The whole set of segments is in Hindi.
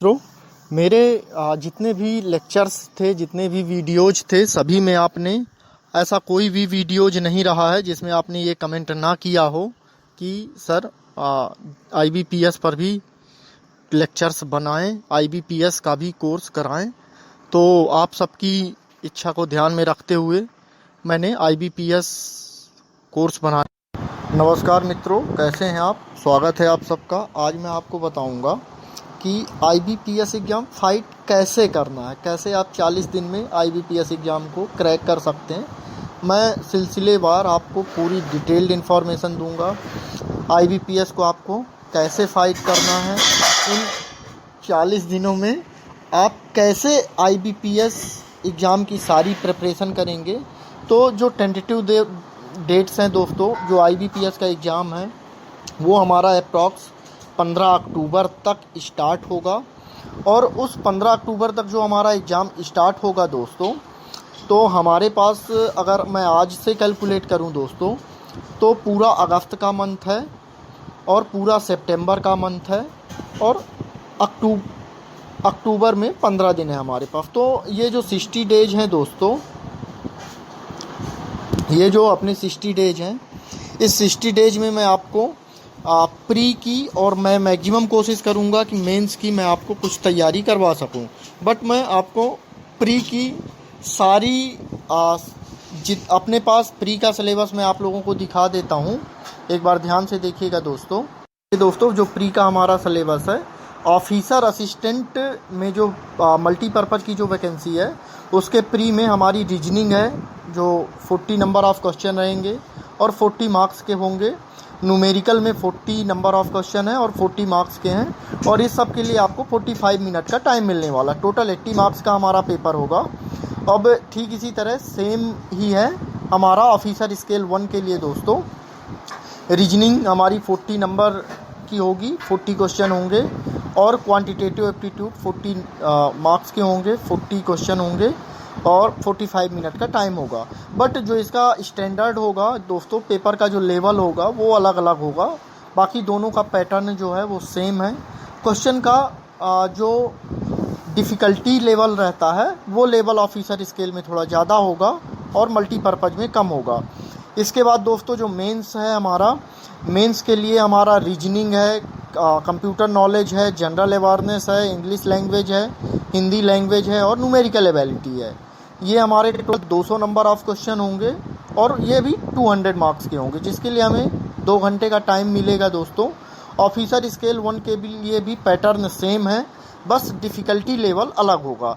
मित्रों, मेरे जितने भी लेक्चर्स थे, जितने भी वीडियोज थे, सभी में आपने ऐसा कोई भी वीडियोज नहीं रहा है जिसमें आपने ये कमेंट ना किया हो कि सर IBPS पर भी लेक्चर्स बनाएं, IBPS का भी कोर्स कराएं। तो आप सबकी इच्छा को ध्यान में रखते हुए मैंने IBPS कोर्स बनाया। नमस्कार मित्रों, कैसे हैं आप? स्वागत है आप सबका। आज मैं आपको बताऊंगा कि IBPS एग्ज़ाम फाइट कैसे करना है, कैसे आप 40 दिन में IBPS एग्ज़ाम को क्रैक कर सकते हैं। मैं सिलसिलेवार आपको पूरी डिटेल्ड इन्फॉर्मेशन दूंगा। IBPS को आपको कैसे फाइट करना है, इन 40 दिनों में आप कैसे IBPS एग्ज़ाम की सारी प्रिपरेशन करेंगे। तो जो टेंटेटिव डेट्स हैं दोस्तों, जो IBPS का एग्ज़ाम है वो हमारा अप्रॉक्स 15 अक्टूबर तक स्टार्ट होगा। और उस 15 अक्टूबर तक जो हमारा एग्ज़ाम स्टार्ट होगा दोस्तों, तो हमारे पास अगर मैं आज से कैलकुलेट करूं दोस्तों, तो पूरा अगस्त का मंथ है और पूरा सितंबर का मंथ है और अक्टूबर में 15 दिन है हमारे पास। तो ये जो 60 डेज हैं दोस्तों, ये जो अपने 60 डेज हैं, इस 60 डेज में मैं आपको प्री की और मैं मैक्सिमम कोशिश करूंगा कि मेंस की मैं आपको कुछ तैयारी करवा सकूं। बट मैं आपको प्री की सारी अपने पास प्री का सिलेबस मैं आप लोगों को दिखा देता हूं। एक बार ध्यान से देखिएगा दोस्तों, जो प्री का हमारा सिलेबस है, ऑफिसर असिस्टेंट में जो मल्टीपर्पज़ की जो वैकेंसी है, उसके प्री में हमारी रीजनिंग है, जो 40 नंबर ऑफ क्वेश्चन रहेंगे और 40 मार्क्स के होंगे। न्यूमेरिकल में 40 नंबर ऑफ क्वेश्चन है और 40 मार्क्स के हैं, और इस सब के लिए आपको 45 मिनट का टाइम मिलने वाला। टोटल 80 मार्क्स का हमारा पेपर होगा। अब ठीक इसी तरह सेम ही है हमारा ऑफिसर स्केल 1 के लिए दोस्तों। रीजनिंग हमारी 40 नंबर की होगी, 40 क्वेश्चन होंगे, और क्वांटिटेटिव एप्टीट्यूड 40 मार्क्स के होंगे, 40 क्वेश्चन होंगे और 45 मिनट का टाइम होगा। बट जो इसका स्टैंडर्ड होगा दोस्तों, पेपर का जो लेवल होगा वो अलग अलग होगा। बाकी दोनों का पैटर्न जो है वो सेम है। क्वेश्चन का जो डिफ़िकल्टी लेवल रहता है वो लेवल ऑफिसर स्केल में थोड़ा ज़्यादा होगा और मल्टीपर्पज़ में कम होगा। इसके बाद दोस्तों जो मेंस है हमारा, मेंस के लिए हमारा रीजनिंग है, कंप्यूटर नॉलेज है, जनरल अवेयरनेस है, इंग्लिश लैंग्वेज है, हिंदी लैंग्वेज है और न्यूमेरिकल एबिलिटी है। ये हमारे टोटल 200 नंबर ऑफ क्वेश्चन होंगे और ये भी 200 मार्क्स के होंगे, जिसके लिए हमें 2 घंटे का टाइम मिलेगा दोस्तों। ऑफिसर स्केल 1 के लिए भी पैटर्न सेम है, बस डिफ़िकल्टी लेवल अलग होगा।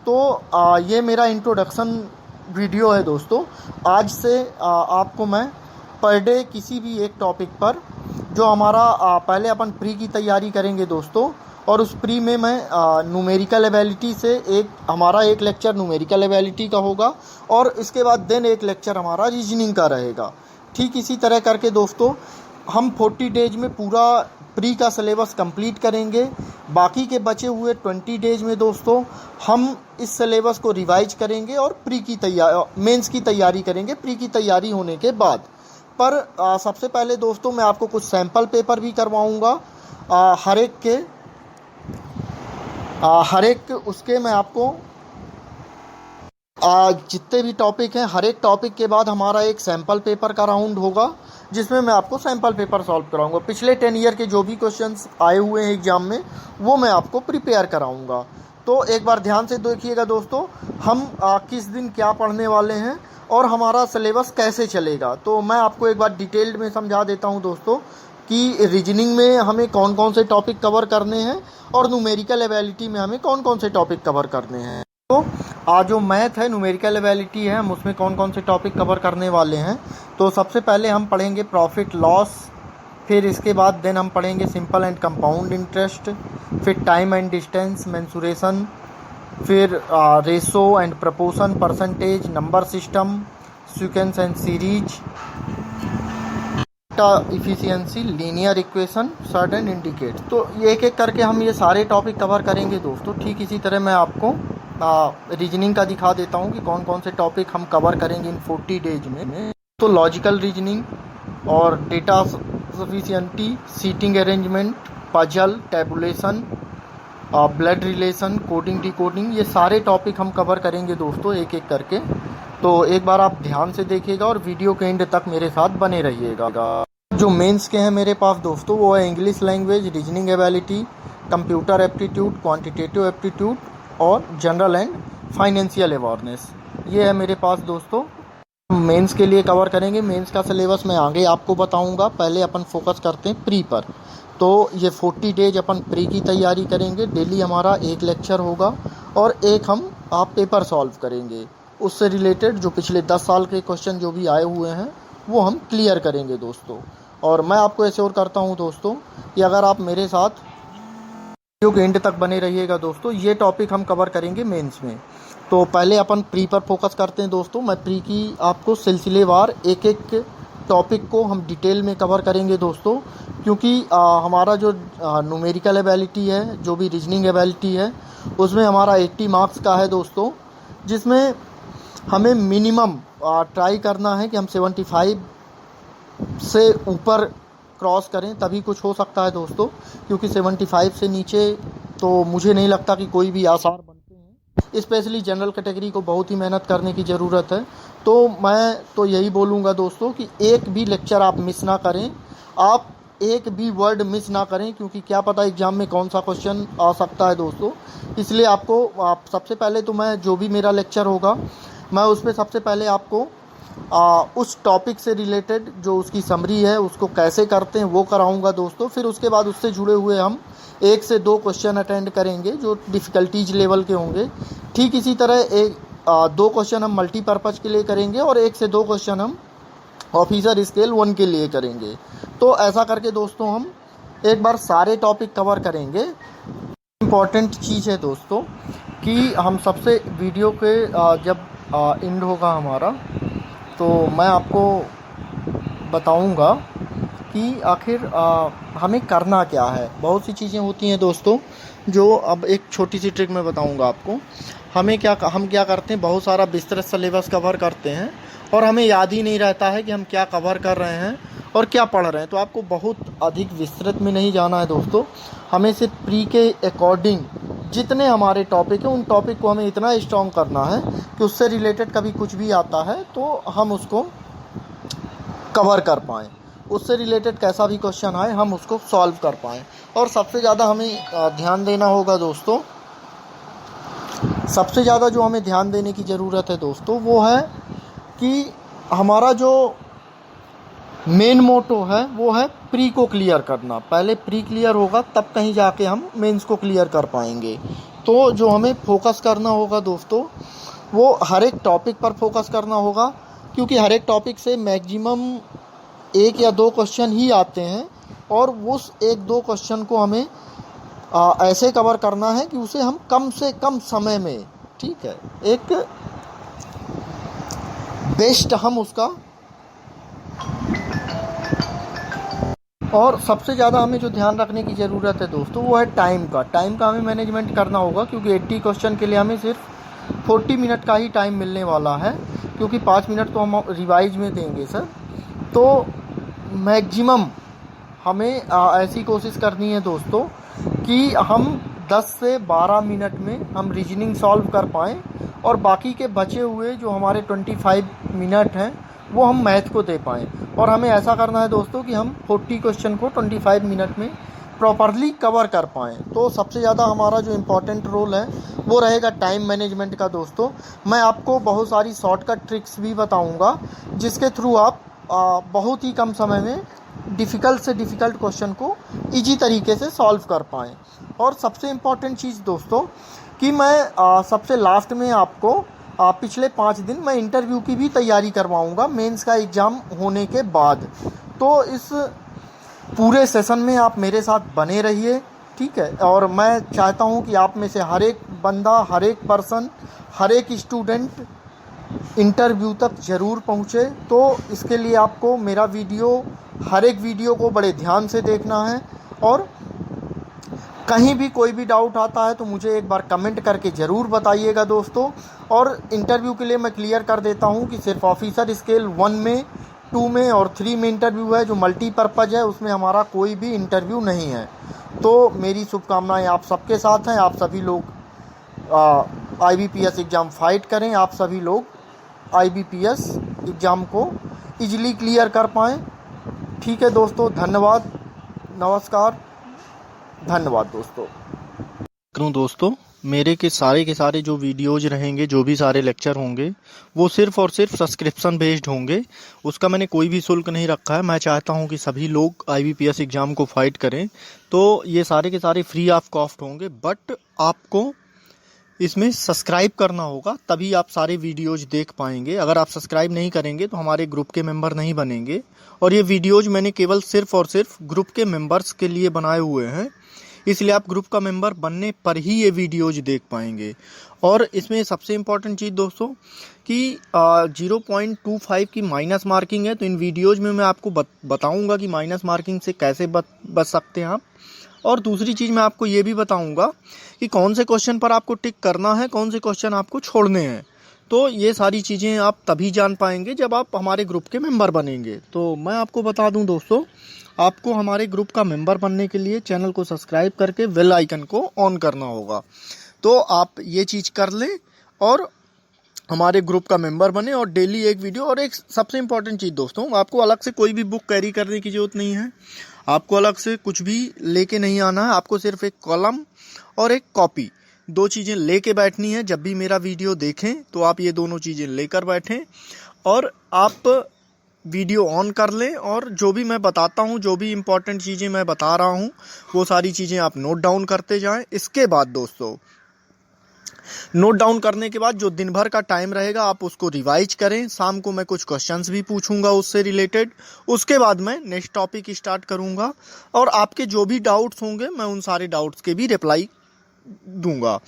तो ये मेरा इंट्रोडक्शन वीडियो है दोस्तों। आज से आपको मैं पर डे किसी भी एक टॉपिक पर, जो हमारा पहले अपन प्री की तैयारी करेंगे दोस्तों, और उस प्री में मैं न्यूमेरिकल एबिलिटी से हमारा एक लेक्चर न्यूमेरिकल एबिलिटी का होगा और इसके बाद देन एक लेक्चर हमारा रीजनिंग का रहेगा। ठीक इसी तरह करके दोस्तों हम 40 डेज में पूरा प्री का सिलेबस कंप्लीट करेंगे। बाकी के बचे हुए 20 डेज में दोस्तों हम इस सिलेबस को रिवाइज करेंगे और प्री की तैयारी, मेंस की तैयारी करेंगे प्री की तैयारी होने के बाद। पर सबसे पहले दोस्तों मैं आपको कुछ सैम्पल पेपर भी करवाऊँगा हर एक उसके मैं आपको जितने भी टॉपिक हैं, हर एक टॉपिक के बाद हमारा एक सैम्पल पेपर का राउंड होगा, जिसमें मैं आपको सैम्पल पेपर सॉल्व कराऊंगा। पिछले 10 ईयर के जो भी क्वेश्चंस आए हुए हैं एग्जाम में, वो मैं आपको प्रिपेयर कराऊंगा। तो एक बार ध्यान से देखिएगा दोस्तों, हम किस दिन क्या पढ़ने वाले हैं और हमारा सिलेबस कैसे चलेगा। तो मैं आपको एक बार डिटेल्ड में समझा देता हूँ दोस्तों कि रीजनिंग में हमें कौन कौन से टॉपिक कवर करने हैं और न्यूमेरिकल एबिलिटी में हमें कौन कौन से टॉपिक कवर करने हैं। तो जो मैथ है, न्यूमेरिकल एबिलिटी है, हम उसमें कौन कौन से टॉपिक कवर करने वाले हैं। तो सबसे पहले हम पढ़ेंगे प्रॉफिट लॉस, फिर इसके बाद देन हम पढ़ेंगे सिंपल एंड कंपाउंड इंटरेस्ट, फिर टाइम एंड डिस्टेंस मेंसुरेशन, फिर ratio and proportion, percentage, number system, sequence and series, efficiency, linear equation, surd and indicate. तो एक एक करके हम ये सारे टॉपिक कवर करेंगे दोस्तों। ठीक इसी तरह मैं आपको रीजनिंग का दिखा देता हूँ कि कौन कौन से टॉपिक हम कवर करेंगे इन 40 डेज में। तो लॉजिकल रीजनिंग और data sufficiency, seating arrangement, puzzle, tabulation, blood relation, coding decoding, ये सारे टॉपिक हम कवर करेंगे दोस्तों एक एक करके। तो एक बार आप ध्यान से देखिएगा और वीडियो के एंड तक मेरे साथ बने रहिएगा। जो मेंस के हैं मेरे पास दोस्तों वो है English language, reasoning ability, computer aptitude, quantitative aptitude और जनरल एंड फाइनेंशियल अवेयरनेस। ये है मेरे पास दोस्तों। मेंस के लिए कवर करेंगे। मेंस का सिलेबस मैं आगे आपको बताऊंगा। पहले अपन फोकस करते हैं प्री पर। तो ये 40 डेज अपन प्री की तैयारी करेंगे। डेली हमारा एक लेक्चर होगा और एक हम आप पेपर सॉल्व करेंगे। उससे रिलेटेड जो पिछले 10 साल के क्वेश्चन जो भी आए हुए हैं वो हम क्लियर करेंगे दोस्तों। और मैं आपको एश्योर करता हूँ दोस्तों कि अगर आप मेरे साथ वीडियो के एंड तक बने रहिएगा दोस्तों, ये टॉपिक हम कवर करेंगे मेंस में। तो पहले अपन प्री पर फोकस करते हैं दोस्तों। मैं प्री की आपको सिलसिलेवार एक एक टॉपिक को हम डिटेल में कवर करेंगे दोस्तों, क्योंकि हमारा जो न्यूमेरिकल एबिलिटी है, जो भी रीजनिंग एबिलिटी है, उसमें हमारा 80 मार्क्स का है दोस्तों, जिसमें हमें मिनिमम ट्राई करना है कि हम 75 से ऊपर क्रॉस करें, तभी कुछ हो सकता है दोस्तों। क्योंकि 75 से नीचे तो मुझे नहीं लगता कि कोई भी आसार बनते हैं। स्पेशली जनरल कैटेगरी को बहुत ही मेहनत करने की ज़रूरत है। तो मैं तो यही बोलूँगा दोस्तों कि एक भी लेक्चर आप मिस ना करें, आप एक भी वर्ड मिस ना करें, क्योंकि क्या पता एग्ज़ाम में कौन सा क्वेश्चन आ सकता है दोस्तों। इसलिए आप सबसे पहले तो मैं जो भी मेरा लेक्चर होगा मैं उस पर सबसे पहले आपको उस टॉपिक से रिलेटेड जो उसकी समरी है उसको कैसे करते हैं वो कराऊंगा दोस्तों। फिर उसके बाद उससे जुड़े हुए हम 1 से 2 क्वेश्चन अटेंड करेंगे जो डिफ़िकल्टीज लेवल के होंगे। ठीक इसी तरह 2 क्वेश्चन हम मल्टीपर्पज़ के लिए करेंगे और 1 से 2 क्वेश्चन हम ऑफिसर स्केल 1 के लिए करेंगे। तो ऐसा करके दोस्तों हम एक बार सारे टॉपिक कवर करेंगे। इम्पॉर्टेंट चीज़ है दोस्तों कि हम सबसे वीडियो के जब एंड होगा हमारा, तो मैं आपको बताऊंगा कि आखिर हमें करना क्या है। बहुत सी चीज़ें होती हैं दोस्तों, जो अब एक छोटी सी ट्रिक मैं बताऊंगा आपको। हम क्या करते हैं, बहुत सारा विस्तृत सिलेबस कवर करते हैं और हमें याद ही नहीं रहता है कि हम क्या कवर कर रहे हैं और क्या पढ़ रहे हैं। तो आपको बहुत अधिक विस्तृत में नहीं जाना है दोस्तों। हमें सिर्फ प्री के अकॉर्डिंग जितने हमारे टॉपिक हैं उन टॉपिक को हमें इतना स्ट्रॉन्ग करना है कि उससे रिलेटेड कभी कुछ भी आता है तो हम उसको कवर कर पाएँ, उससे रिलेटेड कैसा भी क्वेश्चन आए हम उसको सॉल्व कर पाएँ। और सबसे ज़्यादा हमें ध्यान देना होगा दोस्तों, सबसे ज़्यादा जो हमें ध्यान देने की ज़रूरत है दोस्तों वो है कि हमारा जो मेन मोटो है वो है प्री को क्लियर करना। पहले प्री क्लियर होगा तब कहीं जाके हम मेंस को क्लियर कर पाएंगे। तो जो हमें फोकस करना होगा दोस्तों वो हर एक टॉपिक पर फोकस करना होगा, क्योंकि हर एक टॉपिक से मैक्सिमम 1 या 2 क्वेश्चन ही आते हैं और उस 1-2 क्वेश्चन को हमें ऐसे कवर करना है कि उसे हम कम से कम समय में, ठीक है, एक बेस्ट हम उसका। और सबसे ज़्यादा हमें जो ध्यान रखने की ज़रूरत है दोस्तों वो है टाइम का हमें मैनेजमेंट करना होगा, क्योंकि 80 क्वेश्चन के लिए हमें सिर्फ 40 मिनट का ही टाइम मिलने वाला है, क्योंकि 5 मिनट तो हम रिवाइज में देंगे सर। तो मैक्सिमम हमें ऐसी कोशिश करनी है दोस्तों कि हम 10 से 12 मिनट में हम रीजनिंग सॉल्व कर पाएँ और बाकी के बचे हुए जो हमारे 25 मिनट हैं वो हम मैथ को दे पाएँ। और हमें ऐसा करना है दोस्तों कि हम 40 क्वेश्चन को 25 मिनट में प्रॉपरली कवर कर पाएँ। तो सबसे ज़्यादा हमारा जो इम्पोर्टेंट रोल है वो रहेगा टाइम मैनेजमेंट का दोस्तों। मैं आपको बहुत सारी शॉर्टकट ट्रिक्स भी बताऊंगा जिसके थ्रू आप बहुत ही कम समय में डिफ़िकल्ट से डिफ़िकल्ट क्वेश्चन को ईजी तरीके से सॉल्व कर पाएँ। और सबसे इम्पॉर्टेंट चीज़ दोस्तों कि मैं सबसे लास्ट में आपको पिछले 5 दिन मैं इंटरव्यू की भी तैयारी करवाऊंगा मेंस का एग्ज़ाम होने के बाद। तो इस पूरे सेशन में आप मेरे साथ बने रहिए, ठीक है। और मैं चाहता हूं कि आप में से हर एक बंदा, हर एक पर्सन, हर एक स्टूडेंट इंटरव्यू तक ज़रूर पहुंचे। तो इसके लिए आपको मेरा वीडियो, हर एक वीडियो को बड़े ध्यान से देखना है। और कहीं भी कोई भी डाउट आता है तो मुझे एक बार कमेंट करके ज़रूर बताइएगा दोस्तों। और इंटरव्यू के लिए मैं क्लियर कर देता हूं कि सिर्फ ऑफिसर स्केल 1 में, 2 में और 3 में इंटरव्यू है। जो मल्टीपर्पज़ है उसमें हमारा कोई भी इंटरव्यू नहीं है। तो मेरी शुभकामनाएं आप सबके साथ हैं। आप सभी लोग IBPS एग्ज़ाम फाइट करें, आप सभी लोग IBPS एग्ज़ाम को इजीली क्लियर कर पाएँ। ठीक है दोस्तों, धन्यवाद, नमस्कार, धन्यवाद दोस्तों। मेरे के सारे जो वीडियोज रहेंगे, जो भी सारे लेक्चर होंगे, वो सिर्फ़ और सिर्फ सब्सक्रिप्शन बेस्ड होंगे। उसका मैंने कोई भी शुल्क नहीं रखा है। मैं चाहता हूं कि सभी लोग IBPS एग्ज़ाम को फाइट करें, तो ये सारे के सारे फ्री ऑफ कॉस्ट होंगे। बट आपको इसमें सब्सक्राइब करना होगा, तभी आप सारे वीडियोज देख पाएंगे। अगर आप सब्सक्राइब नहीं करेंगे तो हमारे ग्रुप के मेंबर नहीं बनेंगे। और ये वीडियोज मैंने केवल सिर्फ और सिर्फ ग्रुप के मेंबर्स के लिए बनाए हुए हैं, इसलिए आप ग्रुप का मेंबर बनने पर ही ये वीडियोज देख पाएंगे। और इसमें सबसे इम्पॉर्टेंट चीज़ दोस्तों कि 0.25 की माइनस मार्किंग है, तो इन वीडियोज में मैं आपको बताऊंगा कि माइनस मार्किंग से कैसे बच सकते हैं आप। और दूसरी चीज़ मैं आपको ये भी बताऊंगा कि कौन से क्वेश्चन पर आपको टिक करना है, कौन से क्वेश्चन आपको छोड़ने हैं। तो ये सारी चीज़ें आप तभी जान पाएंगे जब आप हमारे ग्रुप के मेंबर बनेंगे। तो मैं आपको बता दूं दोस्तों, आपको हमारे ग्रुप का मेंबर बनने के लिए चैनल को सब्सक्राइब करके बेल आइकन को ऑन करना होगा। तो आप ये चीज़ कर लें और हमारे ग्रुप का मेंबर बने, और डेली एक वीडियो। और एक सबसे इम्पॉर्टेंट चीज़ दोस्तों, आपको अलग से कोई भी बुक कैरी करने की ज़रूरत नहीं है। आपको अलग से कुछ भी लेके नहीं आना है। आपको सिर्फ एक कॉलम और एक कॉपी, दो चीज़ें लेके बैठनी है। जब भी मेरा वीडियो देखें तो आप ये दोनों चीज़ें लेकर बैठें और आप वीडियो ऑन कर लें, और जो भी मैं बताता हूँ, जो भी इम्पोर्टेंट चीज़ें मैं बता रहा हूँ, वो सारी चीज़ें आप नोट डाउन करते जाएं। इसके बाद दोस्तों, नोट डाउन करने के बाद जो दिन भर का टाइम रहेगा आप उसको रिवाइज करें। शाम को मैं कुछ क्वेश्चंस भी पूछूंगा उससे रिलेटेड। उसके बाद मैं नेक्स्ट टॉपिक स्टार्ट करूंगा, और आपके जो भी डाउट्स होंगे मैं उन सारे डाउट्स के भी रिप्लाई दूंगा।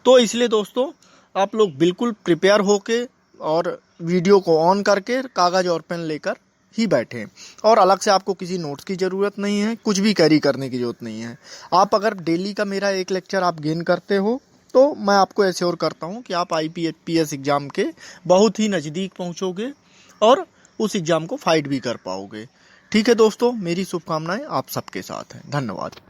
तो इसलिए दोस्तों, आप लोग बिल्कुल प्रिपेयर होके और वीडियो को ऑन करके कागज़ और पेन लेकर ही बैठें। और अलग से आपको किसी नोट्स की ज़रूरत नहीं है, कुछ भी कैरी करने की ज़रूरत नहीं है। आप अगर डेली का मेरा एक लेक्चर आप गेन करते हो, तो मैं आपको एश्योर करता हूं कि आप IBPS एग्ज़ाम के बहुत ही नज़दीक पहुंचोगे और उस एग्ज़ाम को फाइट भी कर पाओगे। ठीक है दोस्तों, मेरी शुभकामनाएं आप सबके साथ हैं। धन्यवाद।